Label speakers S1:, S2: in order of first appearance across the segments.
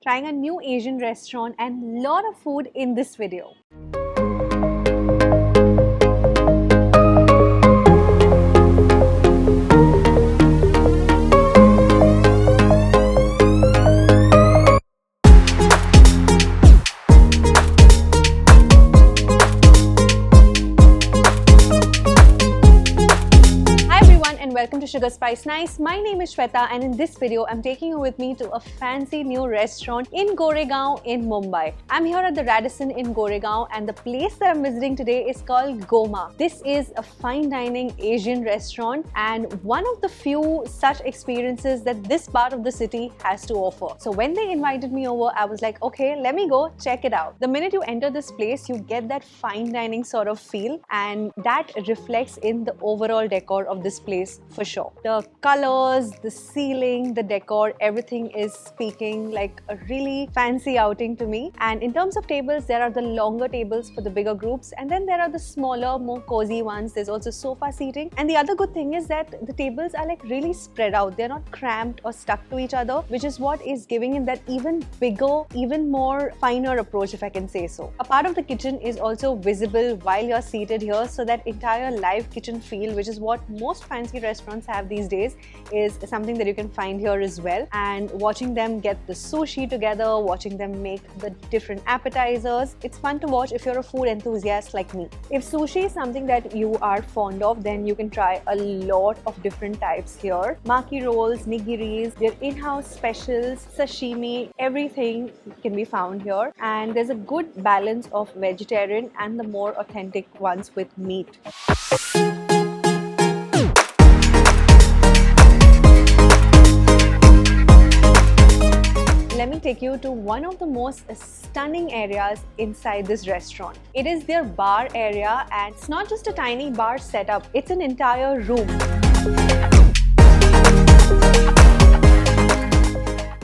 S1: trying a new Asian restaurant and lot of food in this video. Welcome to SugarSpiceNice. My name is Shweta, and in this video, I'm taking you with me to a fancy new restaurant in Goregaon in Mumbai. I'm here at the Radisson in Goregaon, and the place that I'm visiting today is called Goma. This is a fine dining Asian restaurant and one of the few such experiences that this part of the city has to offer. So when they invited me over, I was like, okay, let me go check it out. The minute you enter this place, you get that fine dining sort of feel, and that reflects in the overall decor of this place. For sure. The colors, the ceiling, the decor, everything is speaking like a really fancy outing to me. And in terms of tables, there are the longer tables for the bigger groups, and then there are the smaller, more cozy ones. There's also sofa seating. And the other good thing is that the tables are like really spread out. They're not cramped or stuck to each other, which is what is giving it that even bigger, even more finer approach, if I can say so. A part of the kitchen is also visible while you're seated here, so that entire live kitchen feel, which is what most fancy restaurants have these days, is something that you can find here as well. And watching them get the sushi together, watching them make the different appetizers, it's fun to watch if you're a food enthusiast like me. If sushi is something that you are fond of, then you can try a lot of different types here. Maki rolls, nigiris, their in-house specials, sashimi, everything can be found here. And there's a good balance of vegetarian and the more authentic ones with meat. Let me take you to one of the most stunning areas inside this restaurant. It is their bar area, and it's not just a tiny bar setup, it's an entire room.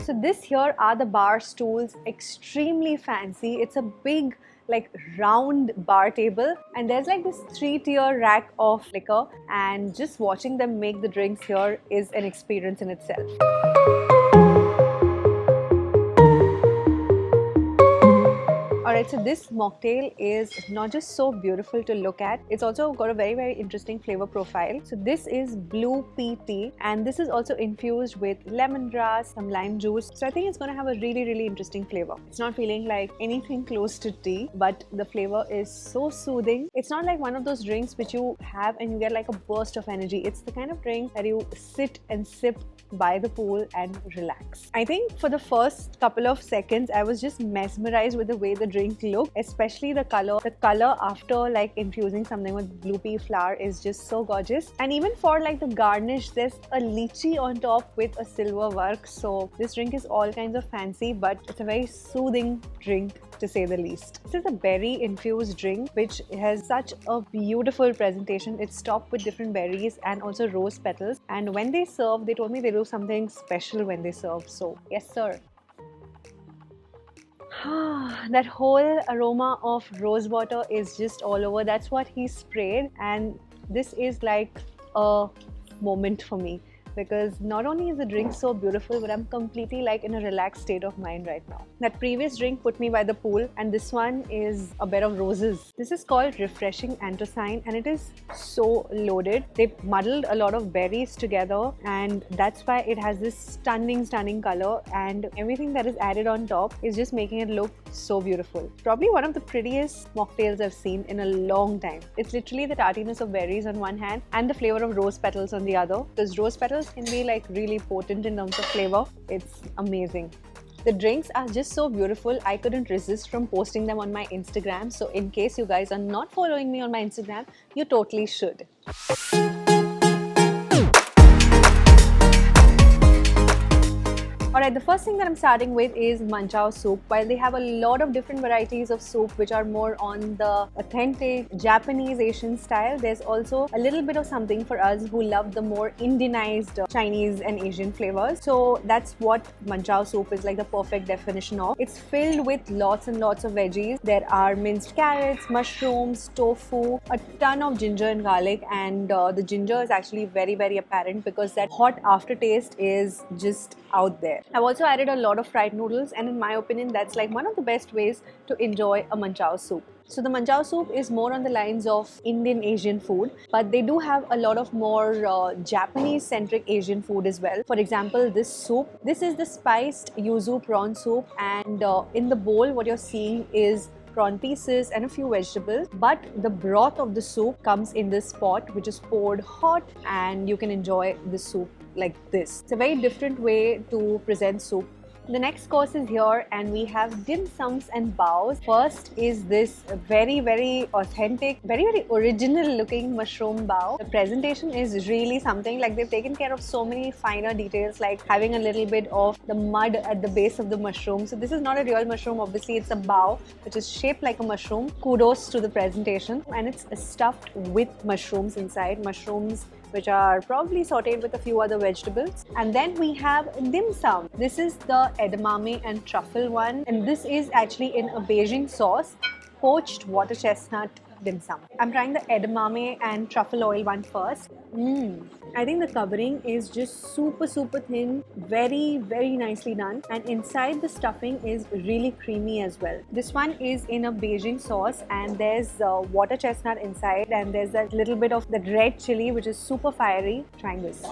S1: So this here are the bar stools, extremely fancy. It's a big like round bar table, and there's like this 3-tier rack of liquor, and just watching them make the drinks here is an experience in itself. Alright, so this mocktail is not just so beautiful to look at, it's also got a very interesting flavor profile. So this is blue pea tea, and this is also infused with lemongrass, some lime juice. So I think it's going to have a really interesting flavor. It's not feeling like anything close to tea, but the flavor is so soothing. It's not like one of those drinks which you have and you get like a burst of energy. It's the kind of drink that you sit and sip by the pool and relax. I think for the first couple of seconds, I was just mesmerized with the way the drink looked, especially the color. The color after like infusing something with blue pea flower is just so gorgeous. And even for like the garnish, there's a lychee on top with a silver work. So this drink is all kinds of fancy, but it's a very soothing drink to say the least. This is a berry infused drink which has such a beautiful presentation. It's topped with different berries and also rose petals. And when they serve, they told me they do something special when they serve. So yes sir. That whole aroma of rose water is just all over. That's what he sprayed, and this is like a moment for me, because not only is the drink so beautiful, but I'm completely like in a relaxed state of mind right now. That previous drink put me by the pool, and this one is a bed of roses. This is called Refreshing Anthracene, and it is so loaded. They've muddled a lot of berries together, and that's why it has this stunning color, and everything that is added on top is just making it look so beautiful. Probably one of the prettiest mocktails I've seen in a long time. It's literally the tartiness of berries on one hand and the flavor of rose petals on the other. Because rose petals can be like really potent in terms of flavor. It's amazing. The drinks are just so beautiful, I couldn't resist from posting them on my Instagram. So in case you guys are not following me on my Instagram, you totally should. Alright, the first thing that I'm starting with is manchao soup. While they have a lot of different varieties of soup which are more on the authentic Japanese Asian style, there's also a little bit of something for us who love the more Indianized Chinese and Asian flavors. So that's what manchao soup is like the perfect definition of. It's filled with lots and lots of veggies. There are minced carrots, mushrooms, tofu, a ton of ginger and garlic, and the ginger is actually very apparent because that hot aftertaste is just out there. I've also added a lot of fried noodles, and in my opinion that's like one of the best ways to enjoy a manchao soup. So the manchao soup is more on the lines of Indian Asian food, but they do have a lot of more Japanese centric Asian food as well. For example, this soup, this is the spiced yuzu prawn soup, and in the bowl what you're seeing is prawn pieces and a few vegetables, but the broth of the soup comes in this pot which is poured hot, and you can enjoy the soup like this. It's a very different way to present soup. The next course is here, and we have dim sums and baos. First is this very authentic, very original looking mushroom bao. The presentation is really something. Like, they've taken care of so many finer details, like having a little bit of the mud at the base of the mushroom. So this is not a real mushroom, obviously it's a bao which is shaped like a mushroom. Kudos to the presentation. And it's stuffed with mushrooms inside, mushrooms which are probably sauteed with a few other vegetables. And then we have dim sum. This is the edamame and truffle one, and this is actually in a Beijing sauce, poached water chestnut dim sum. I'm trying the edamame and truffle oil one first. I think the covering is just super thin, very nicely done, and inside the stuffing is really creamy as well. This one is in a Beijing sauce, and there's water chestnut inside, and there's a little bit of the red chili which is super fiery. Trying this.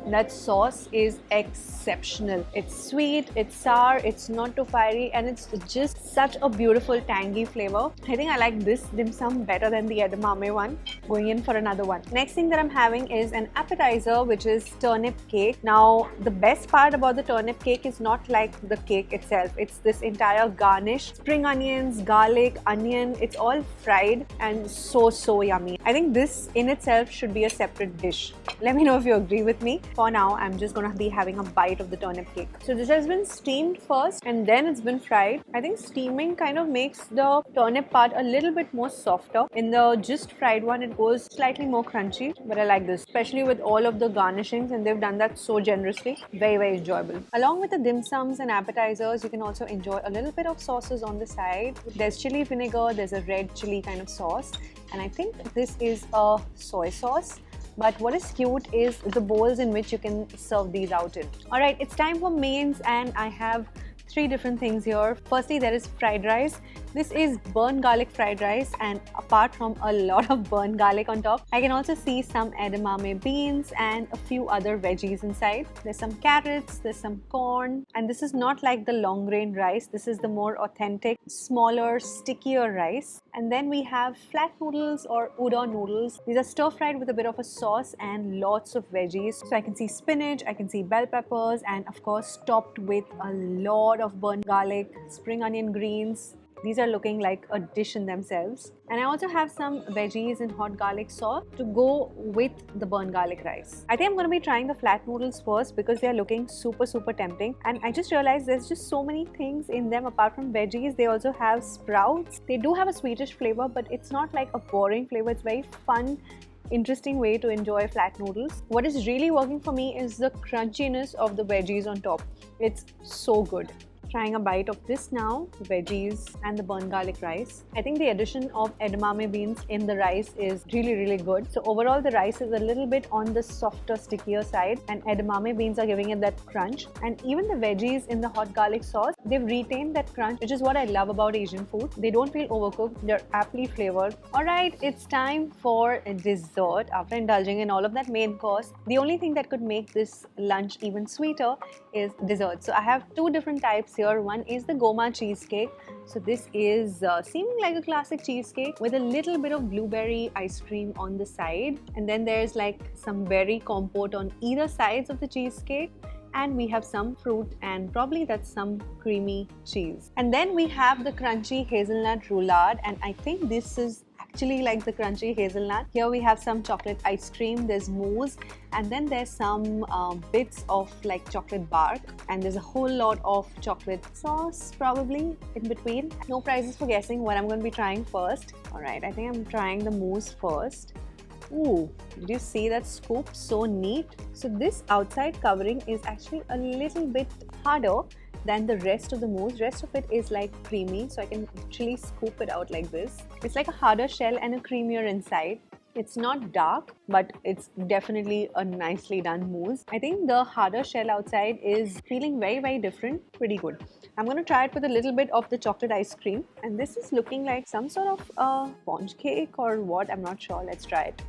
S1: That sauce is exceptional. It's sweet, it's sour, it's not too fiery, and it's just such a beautiful tangy flavor. I think I like this dim sum better than the edamame one. Going in for another one. Next thing that I'm having is an appetizer, which is turnip cake. Now, the best part about the turnip cake is not like the cake itself. It's this entire garnish. Spring onions, garlic, onion, it's all fried and so yummy. I think this in itself should be a separate dish. Let me know if you agree with me. For now, I'm just gonna be having a bite of the turnip cake. So this has been steamed first and then it's been fried. I think steaming kind of makes the turnip part a little bit more softer. In the just fried one, it goes slightly more crunchy, but I like this, especially with all of the garnishings, and they've done that so generously. Very enjoyable. Along with the dim sums and appetizers, you can also enjoy a little bit of sauces on the side. There's chili vinegar, there's a red chili kind of sauce, and I think this is a soy sauce. But what is cute is the bowls in which you can serve these out in. Alright, it's time for mains, and I have three different things here. Firstly, there is fried rice. This is burnt garlic fried rice, and apart from a lot of burnt garlic on top, I can also see some edamame beans and a few other veggies inside. There's some carrots, there's some corn, and this is not like the long grain rice. This is the more authentic, smaller, stickier rice. And then we have flat noodles or udon noodles. These are stir fried with a bit of a sauce and lots of veggies. So I can see spinach, I can see bell peppers, and of course topped with a lot of burnt garlic, spring onion greens. These are looking like a dish in themselves. And I also have some veggies in hot garlic sauce to go with the burnt garlic rice. I think I'm going to be trying the flat noodles first because they are looking super tempting. And I just realized there's just so many things in them apart from veggies. They also have sprouts. They do have a sweetish flavor, but it's not like a boring flavor. It's very fun, interesting way to enjoy flat noodles. What is really working for me is the crunchiness of the veggies on top. It's so good. Trying a bite of this now, the veggies and the burnt garlic rice. I think the addition of edamame beans in the rice is really good. So overall the rice is a little bit on the softer, stickier side, and edamame beans are giving it that crunch. And even the veggies in the hot garlic sauce, they've retained that crunch, which is what I love about Asian food. They don't feel overcooked, they're aptly flavored. Alright, it's time for a dessert. After indulging in all of that main course, the only thing that could make this lunch even sweeter is dessert. So I have two different types here. One is the Goma cheesecake. So this is seeming like a classic cheesecake with a little bit of blueberry ice cream on the side, and then there's like some berry compote on either sides of the cheesecake, and we have some fruit, and probably that's some creamy cheese. And then we have the crunchy hazelnut roulade, and I think this is actually like the crunchy hazelnut. Here we have some chocolate ice cream, there's mousse, and then there's some bits of like chocolate bark, and there's a whole lot of chocolate sauce probably in between. No prizes for guessing what I'm going to be trying first. Alright, I think I'm trying the mousse first. Ooh, did you see that scoop? So neat. So this outside covering is actually a little bit harder than the rest of the mousse. Rest of it is like creamy, so I can actually scoop it out like this. It's like a harder shell and a creamier inside. It's not dark, but it's definitely a nicely done mousse. I think the harder shell outside is feeling very, very different. Pretty good. I'm going to try it with a little bit of the chocolate ice cream. And this is looking like some sort of sponge cake or what? I'm not sure. Let's try it.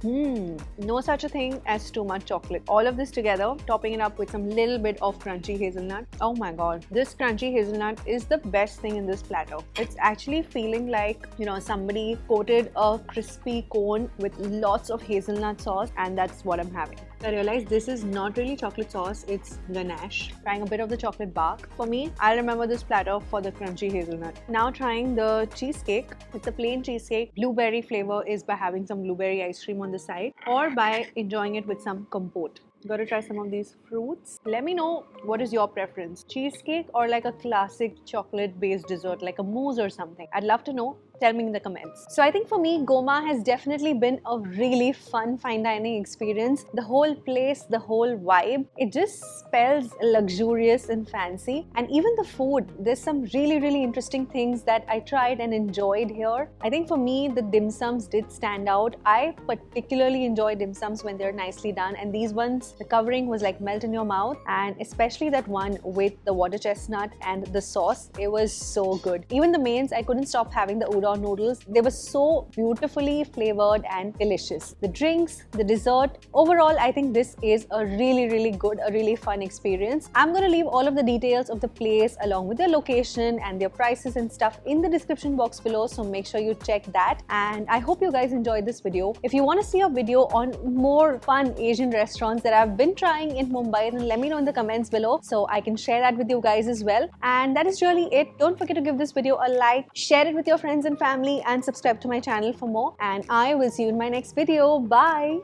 S1: No such a thing as too much chocolate. All of this together, topping it up with some little bit of crunchy hazelnut. Oh my god. This crunchy hazelnut is the best thing in this platter. It's actually feeling like, you know, somebody coated a crispy cone with lots of hazelnut sauce, and that's what I'm having. I realized this is not really chocolate sauce, it's ganache. Trying a bit of the chocolate bark. For me, I remember this platter for the crunchy hazelnut. Now trying the cheesecake. It's a plain cheesecake. Blueberry flavor is by having some blueberry ice cream on the side or by enjoying it with some compote. Gotta try some of these fruits. Let me know what is your preference. Cheesecake or like a classic chocolate based dessert like a mousse or something. I'd love to know. Tell me in the comments. So I think for me, Goma has definitely been a really fun fine dining experience. The whole place, the whole vibe, it just spells luxurious and fancy. And even the food, there's some really interesting things that I tried and enjoyed here. I think for me, the dim sums did stand out. I particularly enjoy dim sums when they're nicely done, and these ones, the covering was like melt in your mouth, and especially that one with the water chestnut and the sauce, it was so good. Even the mains, I couldn't stop having the udon noodles. They were so beautifully flavored and delicious. The drinks, the dessert, overall I think this is a really good, a really fun experience. I'm going to leave all of the details of the place along with their location and their prices and stuff in the description box below, so make sure you check that. And I hope you guys enjoyed this video. If you want to see a video on more fun Asian restaurants that I've been trying in Mumbai, then let me know in the comments below so I can share that with you guys as well. And that is really it. Don't forget to give this video a like, share it with your friends and family, and subscribe to my channel for more. And I will see you in my next video. Bye!